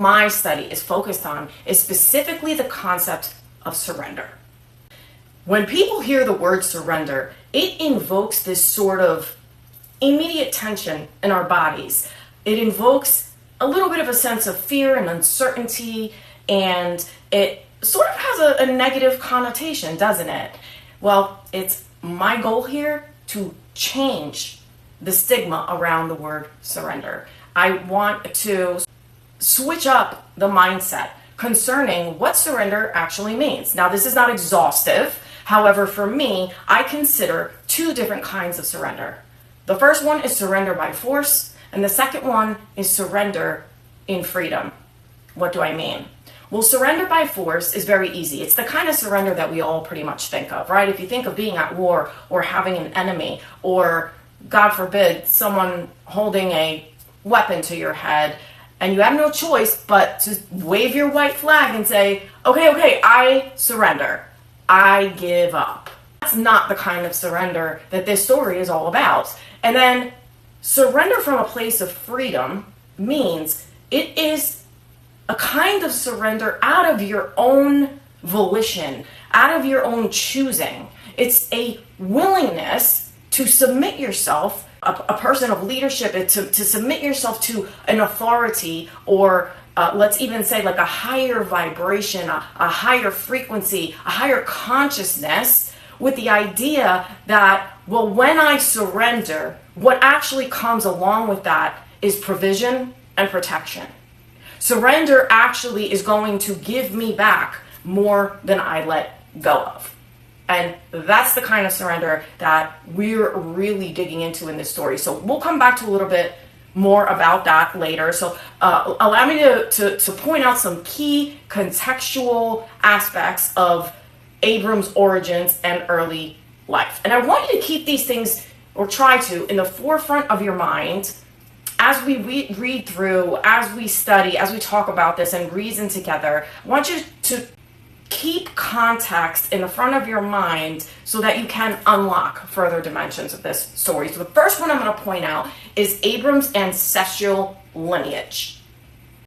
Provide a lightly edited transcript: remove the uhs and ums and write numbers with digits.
my study is focused on is specifically the concept of surrender. When people hear the word surrender, it invokes this sort of immediate tension in our bodies. It invokes a little bit of a sense of fear and uncertainty, and it sort of has a negative connotation, doesn't it? Well, it's my goal here to change the stigma around the word surrender. I want to switch up the mindset concerning what surrender actually means. Now, this is not exhaustive. However, for me, I consider two different kinds of surrender. The first one is surrender by force, and the second one is surrender in freedom. What do I mean? Well, surrender by force is very easy. It's the kind of surrender that we all pretty much think of, right? If you think of being at war or having an enemy, or God forbid, someone holding a weapon to your head, and you have no choice but to wave your white flag and say, okay, I surrender. I give up. That's not the kind of surrender that this story is all about. And then surrender from a place of freedom means it is a kind of surrender out of your own volition, out of your own choosing. It's a willingness to submit yourself, a person of leadership, to submit yourself to an authority, or let's even say like a higher vibration, a higher frequency, a higher consciousness, with the idea that, well, when I surrender, what actually comes along with that is provision and protection. Surrender actually is going to give me back more than I let go of. And that's the kind of surrender that we're really digging into in this story. So we'll come back to a little bit more about that later. So allow me to point out some key contextual aspects of Abram's origins and early life. And I want you to keep these things, or try to, in the forefront of your mind as we read through, as we study, as we talk about this and reason together. I want you to keep context in the front of your mind so that you can unlock further dimensions of this story. So the first one I'm going to point out is Abram's ancestral lineage.